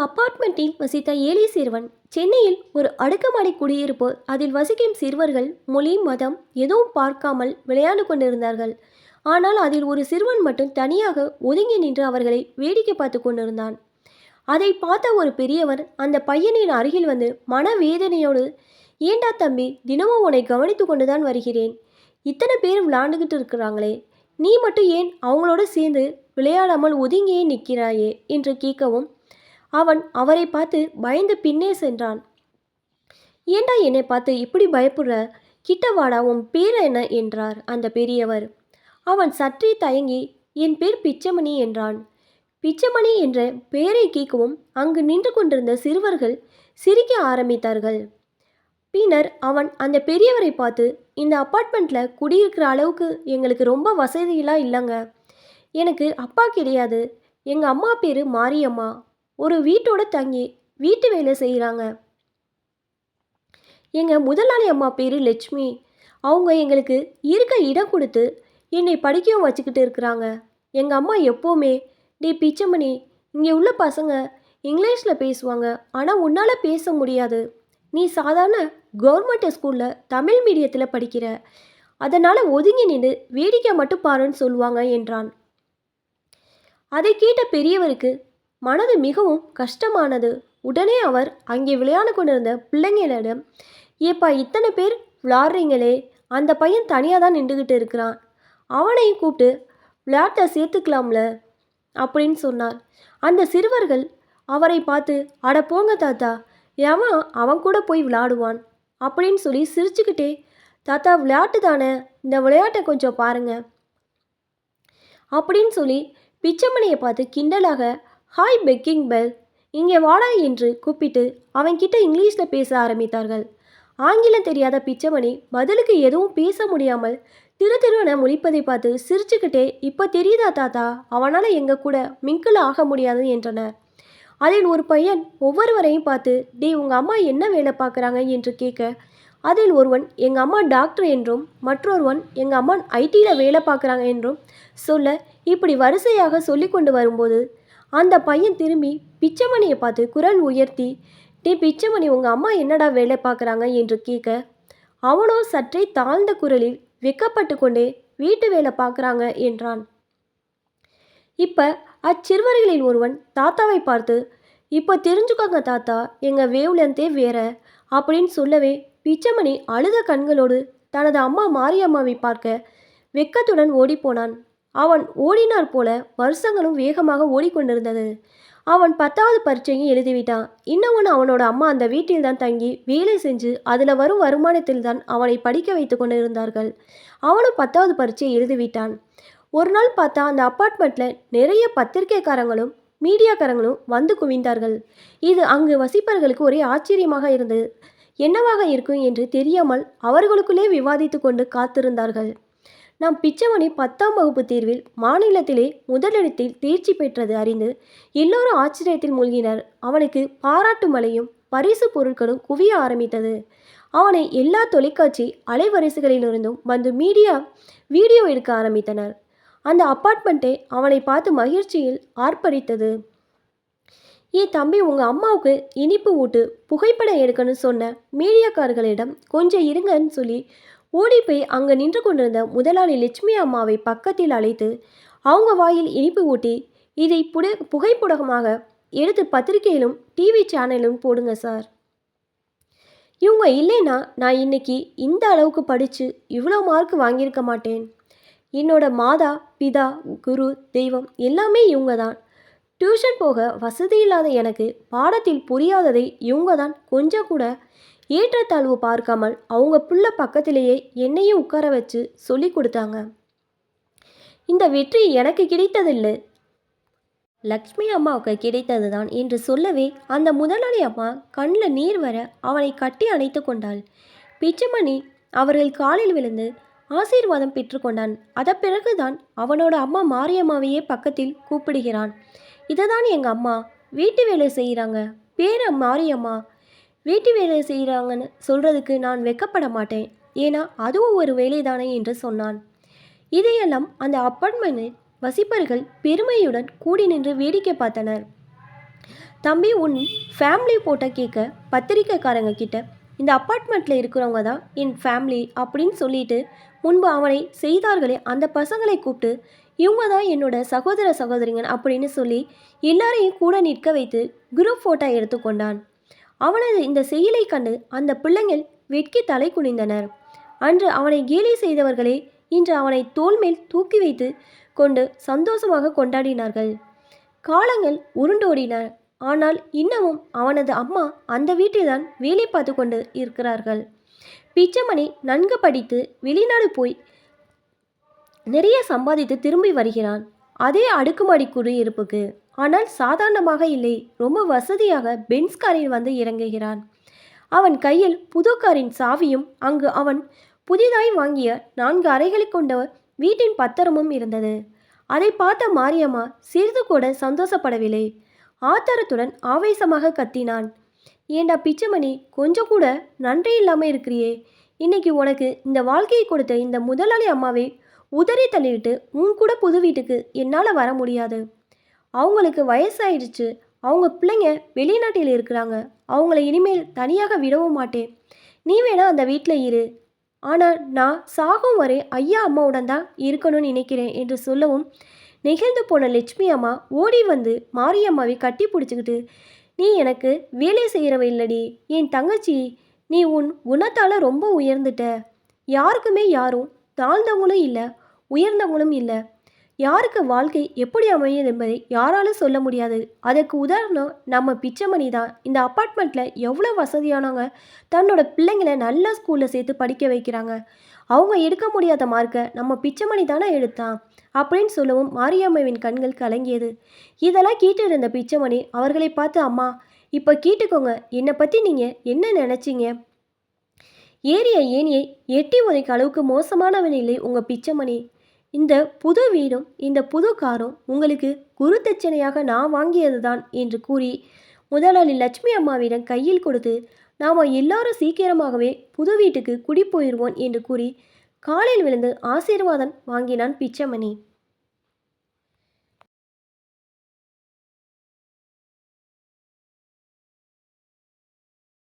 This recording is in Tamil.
அப்பார்ட்மெண்ட்டில் வசித்த ஏழை சிறுவன் சென்னையில் ஒரு அடுக்குமாடி குடியிருப்பு. அதில் வசிக்கும் சிறுவர்கள் மொழி மதம் எதுவும் பார்க்காமல் விளையாண்டு கொண்டிருந்தார்கள். ஆனால் அதில் ஒரு சிறுவன் மட்டும் தனியாக ஒதுங்கி நின்று அவர்களை வேடிக்கை பார்த்து கொண்டிருந்தான். அதை பார்த்த ஒரு பெரியவர் அந்த பையனின் அருகில் வந்து மனவேதனையோடு, ஏண்டா தம்பி, தினமும் உன்னை கவனித்து கொண்டுதான் வருகிறேன். இத்தனை பேர் விளையாண்டுகிட்டு இருக்கிறாங்களே, நீ மட்டும் ஏன் அவங்களோட சேர்ந்து விளையாடாமல் ஒதுங்கியே நிற்கிறாயே என்று கேட்கவும், அவன் அவரை பார்த்து பயந்து பின்னே சென்றான். ஏண்டா என்னை பார்த்து இப்படி பயப்படுற, கிட்ட வாடா, உன் பேர் என்ன என்றார் அந்த பெரியவர். அவன் சற்றே தயங்கி, என் பேர் பிச்சமணி என்றான். பிச்சமணி என்ற பெயரை கேட்கவும் அங்கு நின்று கொண்டிருந்த சிறுவர்கள் சிரிக்க ஆரம்பித்தார்கள். பின்னர் அவன் அந்த பெரியவரை பார்த்து, இந்த அப்பார்ட்மெண்ட்டில் குடியிருக்கிற அளவுக்கு எங்களுக்கு ரொம்ப வசதியெல்லாம் இல்லைங்க. எனக்கு அப்பா கிடையாது. எங்கள் அம்மா பேர் மாரியம்மா. ஒரு வீட்டோட தங்கி வீட்டு வேலை செய்கிறாங்க. எங்கள் முதலாளி அம்மா பேர் லட்சுமி. அவங்க எங்களுக்கு இருக்க இடம் கொடுத்து என்னை படிக்கவும் வச்சுக்கிட்டு இருக்கிறாங்க. எங்கள் அம்மா எப்போவுமே, டே பிச்சமணி, இங்கே உள்ள பசங்க இங்கிலீஷில் பேசுவாங்க, ஆனால் உன்னால் பேச முடியாது. நீ சாதாரண கவர்மெண்ட் ஸ்கூலில் தமிழ் மீடியத்தில் படிக்கிற, அதனால் ஒதுங்கி நின்று வேடிக்கை மட்டும் பாருன்னு சொல்லுவாங்க என்றான். அதை கேட்ட பெரியவருக்கு மனது மிகவும் கஷ்டமானது. உடனே அவர் அங்கே விளையாண்டு கொண்டிருந்த பிள்ளைங்களிடம், ஏப்பா, இத்தனை பேர் விளையாடுறீங்களே, அந்த பையன் தனியாக தான் நின்றுக்கிட்டு இருக்கிறான், அவனையும் கூப்பிட்டு விளையாட்டை சேர்த்துக்கலாம்ல அப்படின்னு சொன்னார். அந்த சிறுவர்கள் அவரை பார்த்து, அட போங்க தாத்தா, அவன் கூட போய் விளையாடுவான் அப்படின்னு சொல்லி சிரிச்சுக்கிட்டே, தாத்தா விளையாட்டு தானே, இந்த விளையாட்டை கொஞ்சம் பாருங்க அப்படின்னு சொல்லி பிச்சமணியை பார்த்து கிண்டலாக, ஹாய் பெக்கிங் பெல், இங்கே வாடா என்று கூப்பிட்டு அவன்கிட்ட இங்கிலீஷில் பேச ஆரம்பித்தார்கள். ஆங்கிலம் தெரியாத பிச்சமணி பதிலுக்கு எதுவும் பேச முடியாமல் திருவென முழிப்பதை பார்த்து சிரிச்சுக்கிட்டே, இப்போ தெரியுதா தாத்தா, அவனால் எங்கள் கூட மிங்கிள் ஆக முடியாது என்றனர். அதில் ஒரு பையன் ஒவ்வொருவரையும் பார்த்து, டே, உங்கள் அம்மா என்ன வேலை பார்க்குறாங்க என்று கேட்க, அதில் ஒருவன் எங்கள் அம்மா டாக்டர் என்றும் மற்றொருவன் எங்கள் அம்மா ஐடியில் வேலை பார்க்குறாங்க என்றும் சொல்ல, இப்படி வரிசையாக சொல்லி கொண்டு வரும்போது அந்த பையன் திரும்பி பிச்சமணியை பார்த்து குரல் உயர்த்தி, டே பிச்சமணி, உங்கள் அம்மா என்னடா வேலை பார்க்குறாங்க என்று கேட்க, அவனோ சற்றே தாழ்ந்த குரலில் வெக்கப்பட்டு கொண்டே, வீட்டு வேலை பார்க்குறாங்க என்றான். இப்போ அச்சிறுவர்களில் ஒருவன் தாத்தாவை பார்த்து, இப்போ தெரிஞ்சுக்கோங்க தாத்தா, எங்கள் வேவ்லென்த்தே வேற அப்படின்னு சொல்லவே, பிச்சமணி அழுத கண்களோடு தனது அம்மா மாரியம்மாவை பார்க்க வெக்கத்துடன் ஓடிப்போனான். அவன் ஓடினார் போல வருஷங்களும் வேகமாக ஓடிக்கொண்டிருந்தது. அவன் 10வது பரீட்சையும் எழுதிவிட்டான். இன்னொன்று, அவனோட அம்மா அந்த வீட்டில் தான் தங்கி வேலை செஞ்சு அதில் வரும் வருமானத்தில் தான் அவனை படிக்க வைத்து கொண்டு இருந்தார்கள். அவனும் 10வது பரீட்சை எழுதிவிட்டான். ஒரு நாள் பார்த்தா அந்த அப்பார்ட்மெண்ட்டில் நிறைய பத்திரிகைக்காரங்களும் மீடியாக்காரங்களும் வந்து குவிந்தார்கள். இது அங்கு வசிப்பவர்களுக்கு ஒரே ஆச்சரியமாக இருந்தது. என்னவாக இருக்கும் என்று தெரியாமல் அவர்களுக்குள்ளே விவாதித்து கொண்டு காத்திருந்தார்கள். நம் பிச்சமணி 10ஆம் வகுப்பு தேர்வில் மாநிலத்திலே முதலிடத்தில் தேர்ச்சி பெற்றது அறிந்து எல்லோரும் ஆச்சரியத்தில் மூழ்கினர். அவனுக்கு பாராட்டு மழையும் பரிசு பொருட்களும் குவிய ஆரம்பித்தது. அவனை எல்லா தொலைக்காட்சி அலைவரிசைகளிலிருந்தும் வந்து வீடியோ எடுக்க ஆரம்பித்தனர். அந்த அப்பார்ட்மெண்ட்டை அவனை பார்த்து மகிழ்ச்சியில் ஆர்ப்பரித்தது. தம்பி, உங்கள் அம்மாவுக்கு இனிப்பு ஊட்டு, புகைப்படம் எடுக்கணும்னு சொன்ன மீடியாக்காரர்களிடம் கொஞ்சம் இருங்கன்னு சொல்லி ஓடி போய் அங்கே நின்று கொண்டிருந்த முதலாளி லட்சுமி அம்மாவை பக்கத்தில் அழைத்து அவங்க வாயில் இனிப்பு ஊட்டி, இதை புகைப்படமாக எடுத்து பத்திரிகையிலும் டிவி சேனலும் போடுங்க சார். இவங்க இல்லைன்னா நான் இன்னைக்கு இந்த அளவுக்கு படித்து இவ்வளோ மார்க் வாங்கியிருக்க மாட்டேன். என்னோட மாதா பிதா குரு தெய்வம் எல்லாமே இவங்க தான். டியூஷன் போக வசதி இல்லாத எனக்கு பாடத்தில் புரியாததை இவங்க தான் கொஞ்சம் கூட ஏற்றத்தாழ்வு பார்க்காமல் அவங்க புள்ள பக்கத்திலேயே என்னையும் உட்கார வச்சு சொல்லி கொடுத்தாங்க. இந்த வெற்றி எனக்கு கிடைத்ததில்லை, லக்ஷ்மி அம்மாவுக்கு கிடைத்தது தான் என்று சொல்லவே அந்த முதலாளி அம்மா கண்ணில் நீர் வர அவனை கட்டி அணைத்து கொண்டாள். பிச்சமணி அவர்கள் காலில் விழுந்து ஆசீர்வாதம் பெற்றுக்கொண்டான். அதன் பிறகுதான் அவனோட அம்மா மாரியம்மாவையே பக்கத்தில் கூப்பிடுகிறான். இதைதான் எங்கள் அம்மா வீட்டு வேலை செய்கிறாங்க, பேர மாரியம்மா, வீட்டு வேலை செய்கிறாங்கன்னு சொல்கிறதுக்கு நான் வெக்கப்பட மாட்டேன், ஏன்னா அதுவும் ஒரு வேலை தானே என்று சொன்னான். இதையெல்லாம் அந்த அப்பார்ட்மெண்ட்டில் வசிப்பவர்கள் பெருமையுடன் கூடி நின்று வேடிக்கை பார்த்தனர். தம்பி உன் ஃபேமிலி போட்டோ கேட்க பத்திரிக்கைக்காரங்க கிட்ட இந்த அப்பார்ட்மெண்ட்டில் இருக்கிறவங்க தான் என் ஃபேமிலி அப்படின்னு சொல்லிட்டு முன்பு அவனை செய்தார்களே அந்த பசங்களை கூப்பிட்டு இவங்க தான் என்னோட சகோதர சகோதரிங்க அப்படின்னு சொல்லி எல்லாரையும் கூட நிற்க வைத்து குரூப் ஃபோட்டோ எடுத்துக்கொண்டான். அவனது இந்த செயலை கண்டு அந்த பிள்ளைங்கள் வெட்கி தலை குனிந்தனர். அன்று அவனை கேலி செய்தவர்களே இன்று அவனை தோள் மேல் தூக்கி வைத்து கொண்டு சந்தோஷமாக கொண்டாடினார்கள். காலங்கள் உருண்டோடின. ஆனால் இன்னமும் அவனது அம்மா அந்த வீட்டில்தான் வேலை பார்த்து கொண்டு இருக்கிறார்கள். பிச்சைமணி நன்கு படித்து வெளிநாடு போய் நிறைய சம்பாதித்து திரும்பி வருகிறான். அதே அடுக்குமாடி குடியிருப்புக்கு. ஆனால் சாதாரணமாக இல்லை, ரொம்ப வசதியாக பென்ஸ் காரில் வந்து இறங்குகிறான். அவன் கையில் புது காரின் சாவியும் அங்கு அவன் புதிதாய் வாங்கிய 4 அறைகளை கொண்ட வீட்டின் பத்திரமும் இருந்தது. அதை பார்த்த மாரியம்மா சிறிது கூட சந்தோஷப்படவில்லை. ஆத்திரத்துடன் ஆவேசமாக கத்தினான். ஏண்டா பிச்சைமணி, கொஞ்சம் கூட நன்றி இல்லாமல் இருக்கிறியே. இன்னைக்கு உனக்கு இந்த வாழ்க்கையை கொடுத்த இந்த முதலாளி அம்மாவை உதறி தள்ளிவிட்டு உன் கூட புது வீட்டுக்கு என்னால் வர முடியாது. அவங்களுக்கு வயசாயிடுச்சு. அவங்க பிள்ளைங்க வெளிநாட்டில் இருக்கிறாங்க. அவங்கள இனிமேல் தனியாக விடவும் மாட்டேன். நீ வேணா அந்த வீட்டில் இரு. ஆனால் நான் சாகும் வரை ஐயா அம்மாவுடன் தான் இருக்கணும்னு நினைக்கிறேன் என்று சொல்லவும் நெகிழ்ந்து போன லட்சுமி அம்மா ஓடி வந்து மாரியம்மாவை கட்டி பிடிச்சிக்கிட்டு, நீ எனக்கு வேலை செய்கிறவ இல்லடி, என் தங்கச்சி. நீ உன் குணத்தால் ரொம்ப உயர்ந்துட்ட. யாருக்குமே யாரும் தாழ்ந்தவங்களும் இல்லை, உயர்ந்தவங்களும் இல்லை. யாருக்கு வாழ்க்கை எப்படி அமையும் என்பதை யாராலும் சொல்ல முடியாது. அதற்கு உதாரணம் நம்ம பிச்சைமணி தான். இந்த அப்பார்ட்மெண்ட்டில் எவ்வளோ வசதியானவங்க தன்னோட பிள்ளைங்களை நல்ல ஸ்கூலில் சேர்த்து படிக்க வைக்கிறாங்க. அவங்க எடுக்க முடியாத மார்க்கை நம்ம பிச்சைமணி தானே எடுத்தான் அப்படின்னு சொல்லவும் மாரியம்மாவின் கண்கள் கலங்கியது. இதெல்லாம் கேட்டு இருந்த பிச்சைமணி அவர்களை பார்த்து, அம்மா இப்போ கேட்டுக்கோங்க, என்னை பற்றி நீங்கள் என்ன நினச்சிங்க? ஏறிய ஏனியை எட்டி உதைக்க அளவுக்கு மோசமானவன் இல்லை உங்கள் பிச்சைமணி. இந்த புது வீடும் இந்த புது காரும் உங்களுக்கு குரு தட்சணையாக நான் வாங்கியது தான் என்று கூறி முதலாளி லட்சுமி அம்மாவிடம் கையில் கொடுத்து, நாம் எல்லாரும் சீக்கிரமாகவே புது வீட்டுக்கு குடி போயிடுவோம் என்று கூறி காலில் விழுந்து ஆசீர்வாதம் வாங்கினான் பிச்சைமணி.